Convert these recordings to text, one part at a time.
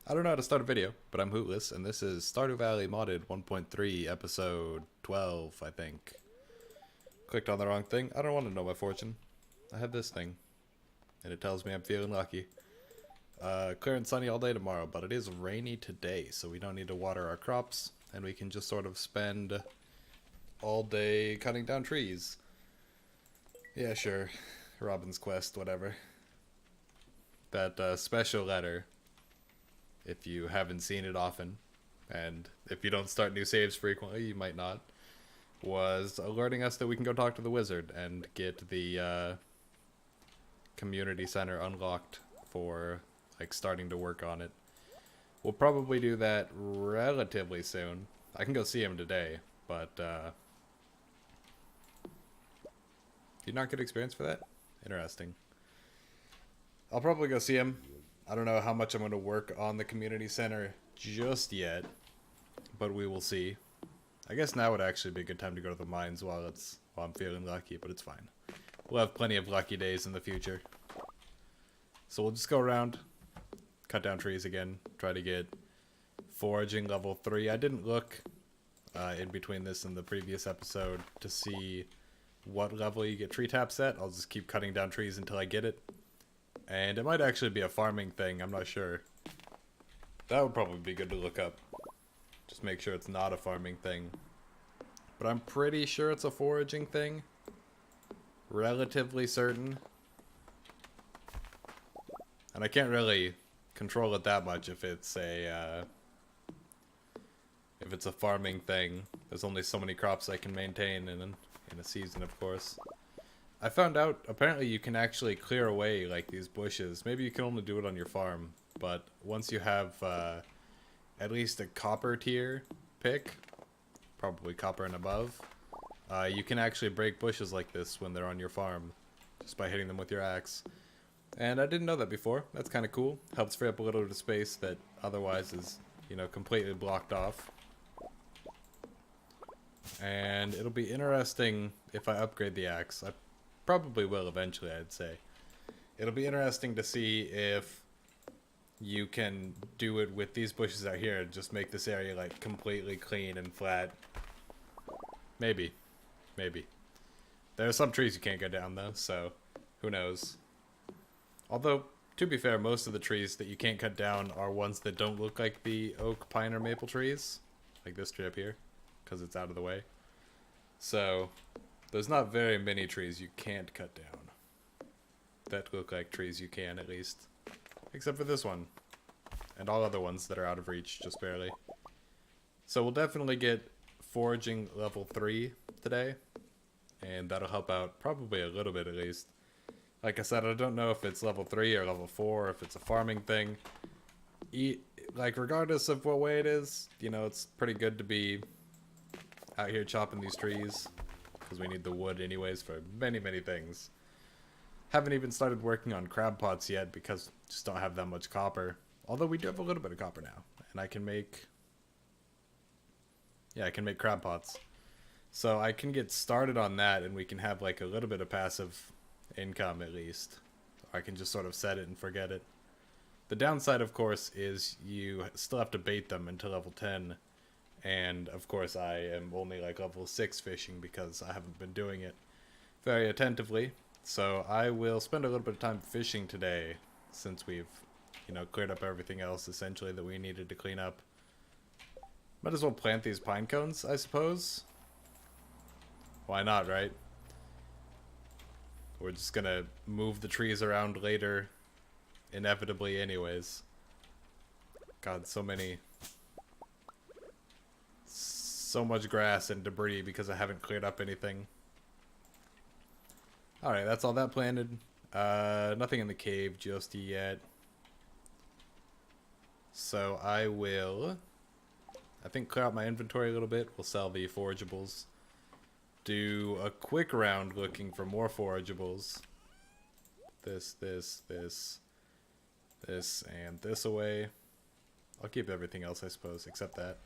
I don't know how to start a video, but I'm Hootless, and this is Stardew Valley Modded 1.3, episode 12, I think. Clicked on the wrong thing. I don't want to know my fortune. I have this thing, and it tells me I'm feeling lucky. Clear and sunny all day tomorrow, but it is rainy today, so we don't need to water our crops, and we can just sort of spend all day cutting down trees. Yeah, sure. Robin's Quest, whatever. That special letter, if you haven't seen it often, and if you don't start new saves frequently, you might not, was alerting us that we can go talk to the wizard and get the community center unlocked for like starting to work on it. We'll probably do that relatively soon. I can go see him today, but do you not get experience for that? Interesting. I'll probably go see him. I don't know how much I'm going to work on the community center just yet, but we will see. I guess now would actually be a good time to go to the mines while I'm feeling lucky, but it's fine. We'll have plenty of lucky days in the future. So we'll just go around, cut down trees again, try to get foraging level 3. I didn't look in between this and the previous episode to see what level you get tree taps at. I'll just keep cutting down trees until I get it. And it might actually be a farming thing, I'm not sure. That would probably be good to look up. Just make sure it's not a farming thing. But I'm pretty sure it's a foraging thing. Relatively certain. And I can't really control it that much if it's a farming thing. There's only so many crops I can maintain in a season, of course. I found out, apparently you can actually clear away, like, these bushes. Maybe you can only do it on your farm, but once you have, at least a copper tier pick, probably copper and above, you can actually break bushes like this when they're on your farm, just by hitting them with your axe. And I didn't know that before. That's kind of cool. Helps free up a little bit of space that otherwise is, you know, completely blocked off. And it'll be interesting if I upgrade the axe. I probably will eventually, I'd say. It'll be interesting to see if you can do it with these bushes out here and just make this area like completely clean and flat. Maybe. Maybe. There are some trees you can't go down though, so who knows. Although, to be fair, most of the trees that you can't cut down are ones that don't look like the oak, pine, or maple trees. Like this tree up here, because it's out of the way. So, there's not very many trees you can't cut down. That look like trees you can, at least. Except for this one. And all other ones that are out of reach, just barely. So we'll definitely get foraging level 3 today. And that'll help out probably a little bit at least. Like I said, I don't know if it's level 3 or level 4, if it's a farming thing. Like, regardless of what way it is, you know, it's pretty good to be out here chopping these trees. Because we need the wood anyways for many, many things. Haven't even started working on crab pots yet because just don't have that much copper. Although we do have a little bit of copper now. And I can make... yeah, I can make crab pots. So I can get started on that and we can have like a little bit of passive income at least. I can just sort of set it and forget it. The downside, of course, is you still have to bait them until level 10. And, of course, I am only like level 6 fishing because I haven't been doing it very attentively. So I will spend a little bit of time fishing today since we've, you know, cleared up everything else essentially that we needed to clean up. Might as well plant these pine cones, I suppose. Why not, right? We're just gonna move the trees around later, inevitably anyways. God, so much grass and debris because I haven't cleared up anything. Alright, that's all that planted. Nothing in the cave just yet. So I will, I think, clear out my inventory a little bit. We'll sell the forageables. Do a quick round looking for more forageables. This, and this away. I'll keep everything else, I suppose, except that.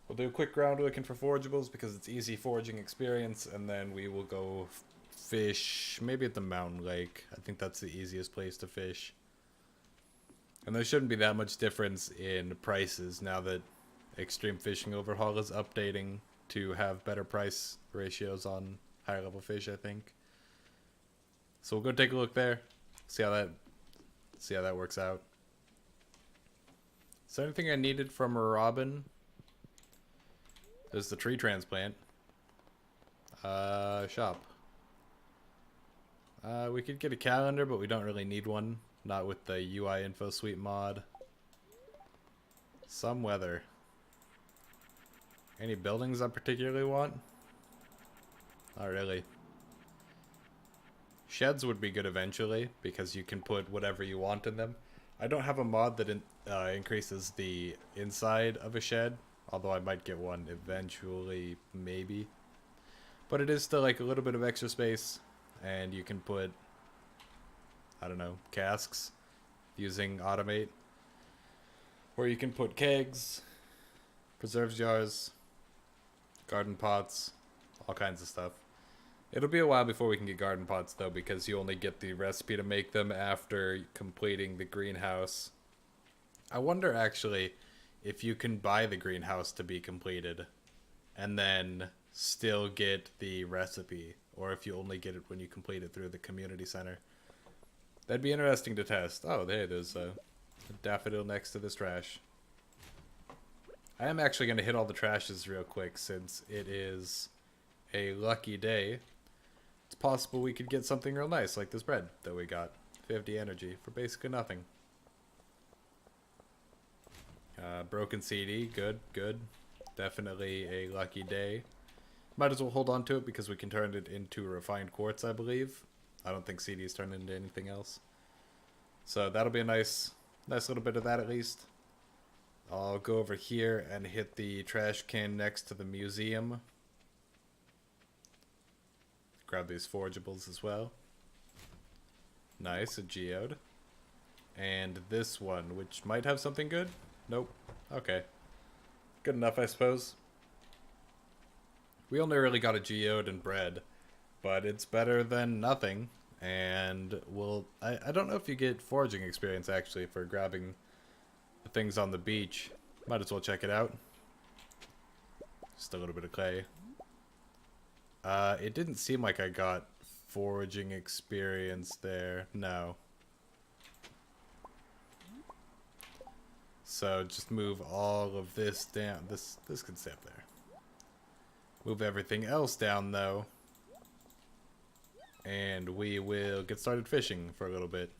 We'll do a quick round looking for forageables because it's easy foraging experience, and then we will go fish maybe at the mountain lake. I think that's the easiest place to fish. And there shouldn't be that much difference in prices now that Extreme Fishing Overhaul is updating to have better price ratios on higher level fish, I think. So we'll go take a look there, see how that works out. Is there anything I needed from a robin? There's the tree transplant. Shop. We could get a calendar, but we don't really need one. Not with the UI info suite mod. Some weather. Any buildings I particularly want? Not really. Sheds would be good eventually, because you can put whatever you want in them. I don't have a mod that increases the inside of a shed, although I might get one eventually, maybe. But it is still like a little bit of extra space, and you can put, I don't know, casks using automate. Or you can put kegs, preserves jars, garden pots, all kinds of stuff. It'll be a while before we can get garden pots though, because you only get the recipe to make them after completing the greenhouse. I wonder actually if you can buy the greenhouse to be completed and then still get the recipe, or if you only get it when you complete it through the community center. That'd be interesting to test. Oh, hey, there's a daffodil next to this trash. I am actually going to hit all the trashes real quick since it is a lucky day. It's possible we could get something real nice like this bread that we got. 50 energy for basically nothing. Broken CD, good, good. Definitely a lucky day. Might as well hold on to it because we can turn it into refined quartz, I believe. I don't think CDs turn into anything else. So that'll be a nice little bit of that at least. I'll go over here and hit the trash can next to the museum. Grab these forageables as well. Nice, a geode. And this one, which might have something good? Nope. Okay. Good enough, I suppose. We only really got a geode and bread, but it's better than nothing. And I don't know if you get foraging experience actually for grabbing the things on the beach. Might as well check it out. Just a little bit of clay. It didn't seem like I got foraging experience there. No. So just move all of this down. This can stay up there. Move everything else down though. And we will get started fishing for a little bit.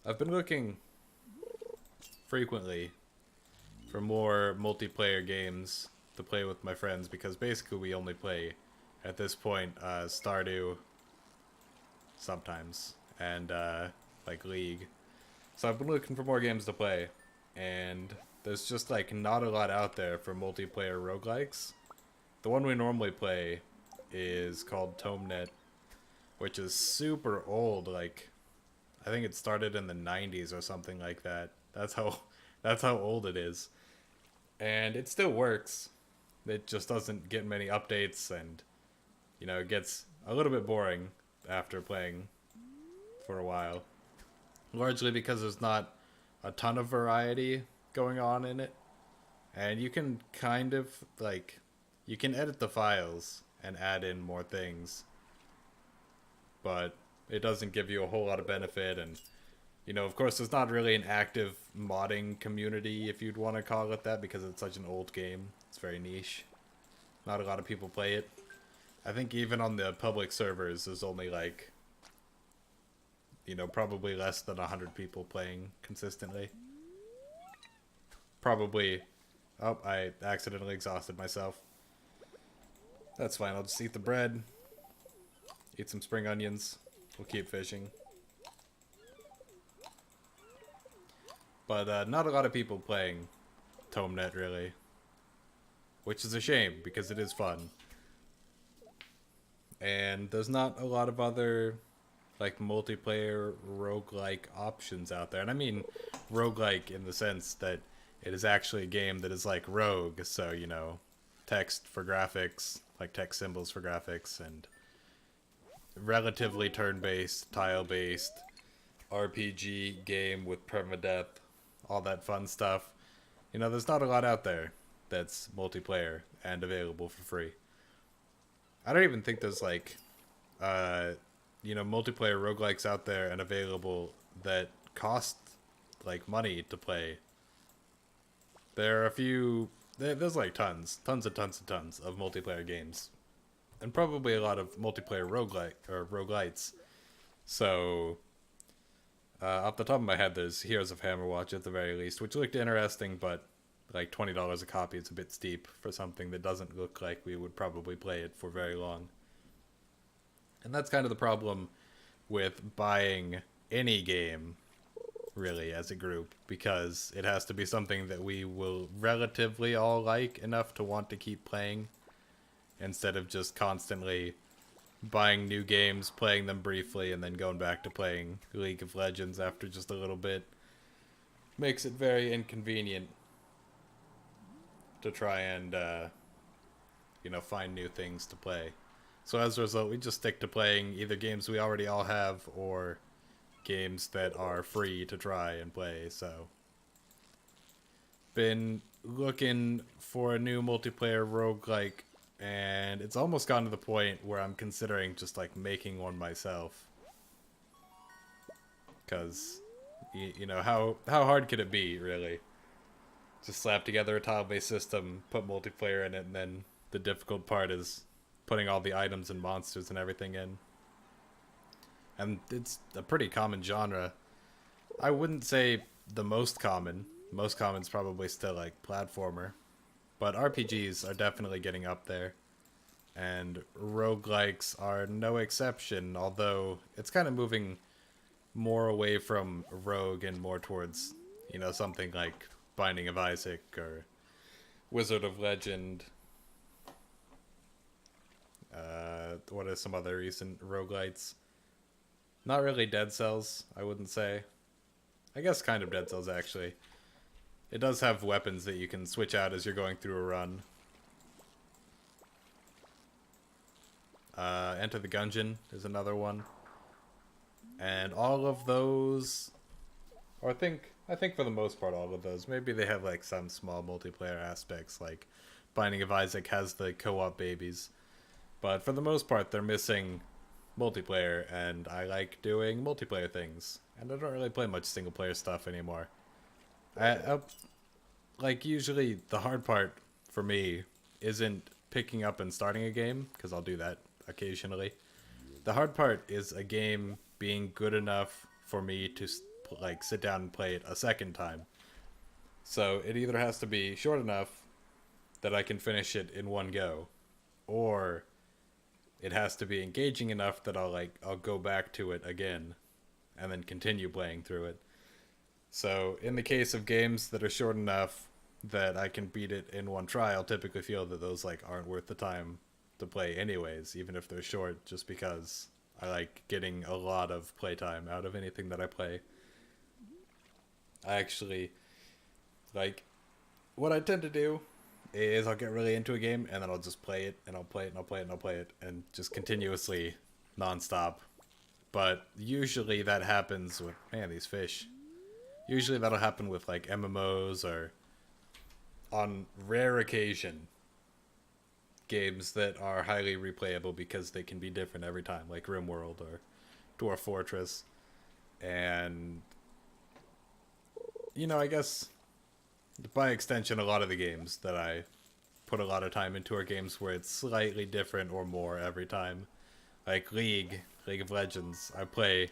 I've been looking frequently for more multiplayer games to play with my friends, because basically we only play, at this point, Stardew sometimes, and like League. So I've been looking for more games to play, and there's just like not a lot out there for multiplayer roguelikes. The one we normally play is called TomeNet, which is super old. Like, I think it started in the 90s or something like that. That's how old it is. And it still works. It just doesn't get many updates, and you know, it gets a little bit boring after playing for a while. Largely because there's not a ton of variety going on in it. And you can kind of like, you can edit the files and add in more things, but it doesn't give you a whole lot of benefit. And you know, of course, there's not really an active modding community, if you'd want to call it that, because it's such an old game. It's very niche. Not a lot of people play it. I think even on the public servers, there's only like, you know, probably less than 100 people playing consistently. Probably. Oh, I accidentally exhausted myself. That's fine, I'll just eat the bread. Eat some spring onions. We'll keep fishing. But not a lot of people playing TomeNet, really. Which is a shame, because it is fun. And there's not a lot of other, like, multiplayer roguelike options out there. And I mean roguelike in the sense that it is actually a game that is like Rogue. So, you know, text for graphics, like text symbols for graphics, and relatively turn-based, tile-based RPG game with permadeath, all that fun stuff. You know, there's not a lot out there that's multiplayer and available for free. I don't even think there's like, uh, multiplayer roguelikes out there and available that cost like money to play. There are a few. There's like tons of multiplayer games, and probably a lot of multiplayer roguelites. So, off the top of my head, there's Heroes of Hammerwatch at the very least, which looked interesting, but like $20 a copy is a bit steep for something that doesn't look like we would probably play it for very long. And that's kind of the problem with buying any game, really, as a group, because it has to be something that we will relatively all like enough to want to keep playing, instead of just constantly buying new games, playing them briefly, and then going back to playing League of Legends after just a little bit. Makes it very inconvenient to try and, find new things to play. So as a result, we just stick to playing either games we already all have or games that are free to try and play. So, been looking for a new multiplayer roguelike, and it's almost gotten to the point where I'm considering just like making one myself. Because, how hard could it be, really? Just slap together a tile-based system, put multiplayer in it, and then the difficult part is putting all the items and monsters and everything in. And it's a pretty common genre. I wouldn't say the most common. Most common's probably still like platformer. But RPGs are definitely getting up there. And roguelikes are no exception, although it's kind of moving more away from rogue and more towards, something like Binding of Isaac or Wizard of Legend. What are some other recent roguelites? Not really Dead Cells, I wouldn't say. I guess kind of Dead Cells, actually. It does have weapons that you can switch out as you're going through a run. Enter the Gungeon is another one. And all of those... Or I think for the most part all of those. Maybe they have like some small multiplayer aspects, like Binding of Isaac has the co-op babies. But for the most part, they're missing multiplayer, and I like doing multiplayer things. And I don't really play much single-player stuff anymore. Usually the hard part for me isn't picking up and starting a game, because I'll do that occasionally. The hard part is a game being good enough for me to sit down and play it a second time. So it either has to be short enough that I can finish it in one go, or it has to be engaging enough that I'll go back to it again and then continue playing through it. So in the case of games that are short enough that I can beat it in one try, I'll typically feel that those aren't worth the time to play anyways, even if they're short, just because I like getting a lot of playtime out of anything that I play. I actually what I tend to do is I'll get really into a game and then I'll just play it and I'll play it and I'll play it and I'll play it and just continuously nonstop. But usually that happens with these fish. Usually that'll happen with MMOs, or on rare occasion games that are highly replayable because they can be different every time, like RimWorld or Dwarf Fortress. And I guess by extension, a lot of the games that I put a lot of time into are games where it's slightly different or more every time. Like League of Legends, I play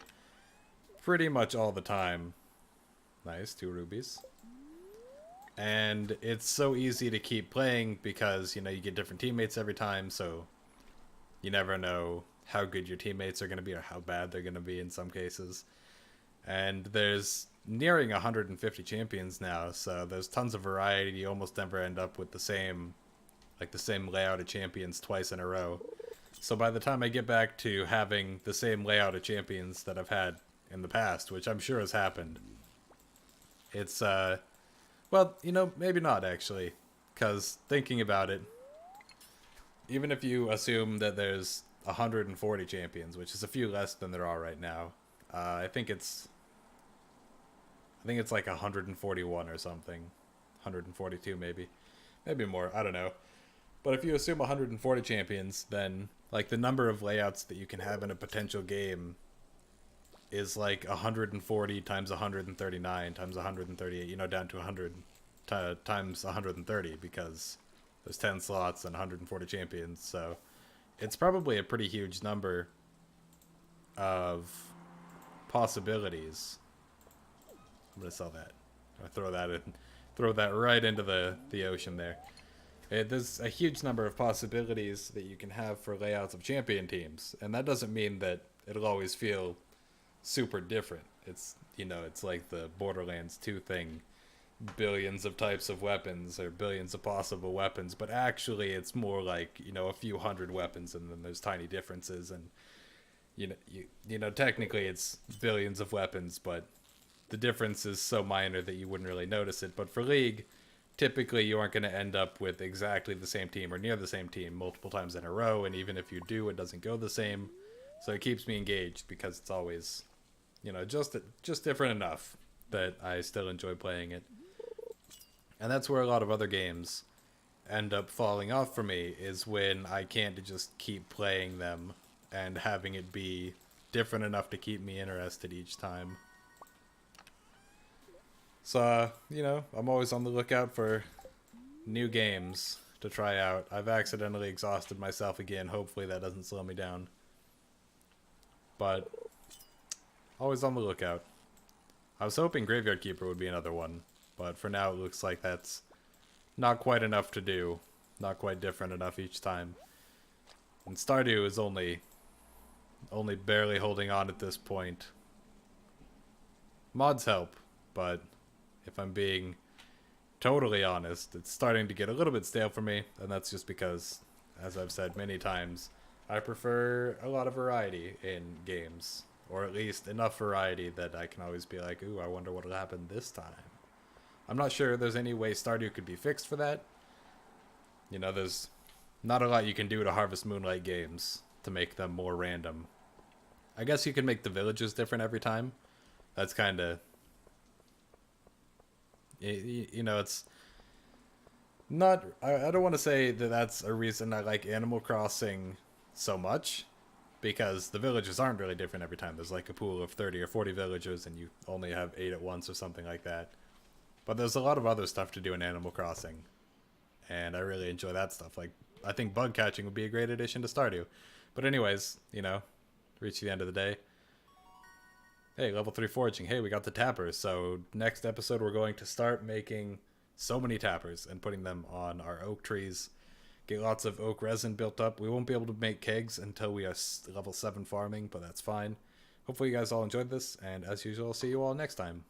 pretty much all the time. Nice, 2 rubies. And it's so easy to keep playing because, you get different teammates every time, so you never know how good your teammates are going to be or how bad they're going to be in some cases. And there's nearing 150 champions now, so there's tons of variety. You almost never end up with the same layout of champions twice in a row. So by the time I get back to having the same layout of champions that I've had in the past, which I'm sure has happened, it's maybe not actually, because thinking about it, even if you assume that there's 140 champions, which is a few less than there are right now. I think it's like 141 or something. 142 maybe. Maybe more, I don't know. But if you assume 140 champions, then like the number of layouts that you can have in a potential game is like 140 times 139 times 138, you know, down to 100 times 130 because there's 10 slots and 140 champions. So it's probably a pretty huge number of possibilities. I'm gonna sell that. I'm gonna throw that right into the ocean there. There's a huge number of possibilities that you can have for layouts of champion teams, and that doesn't mean that it'll always feel super different. It's, you know, it's like the Borderlands 2 thing, billions of types of weapons or billions of possible weapons, but actually it's more like, you know, a few hundred weapons and then there's tiny differences, and you know technically it's billions of weapons, but the difference is so minor that you wouldn't really notice it. But for League, typically you aren't going to end up with exactly the same team or near the same team multiple times in a row, and even if you do, it doesn't go the same. So it keeps me engaged because it's always, you know, just different enough that I still enjoy playing it. And that's where a lot of other games end up falling off for me, is when I can't just keep playing them and having it be different enough to keep me interested each time. So, you know, I'm always on the lookout for new games to try out. I've accidentally exhausted myself again. Hopefully that doesn't slow me down. But always on the lookout. I was hoping Graveyard Keeper would be another one, but for now it looks like that's not quite enough to do. Not quite different enough each time. And Stardew is only barely holding on at this point. Mods help, but if I'm being totally honest, it's starting to get a little bit stale for me, and that's just because, as I've said many times, I prefer a lot of variety in games, or at least enough variety that I can always be like, ooh, I wonder what'll happen this time. I'm not sure there's any way Stardew could be fixed for that. You know, there's not a lot you can do to Harvest Moonlight games to make them more random. I guess you can make the villages different every time. That's kind of... You know, it's not... I don't want to say that that's a reason I like Animal Crossing so much, because the villages aren't really different every time. There's like a pool of 30 or 40 villagers and you only have 8 at once or something like that. But there's a lot of other stuff to do in Animal Crossing, and I really enjoy that stuff. Like, I think bug catching would be a great addition to Stardew. But anyways, you know, reach the end of the day. Hey, level 3 foraging. Hey, we got the tappers. So next episode we're going to start making so many tappers and putting them on our oak trees. Get lots of oak resin built up. We won't be able to make kegs until we are level 7 farming, but that's fine. Hopefully you guys all enjoyed this, and as usual, I'll see you all next time.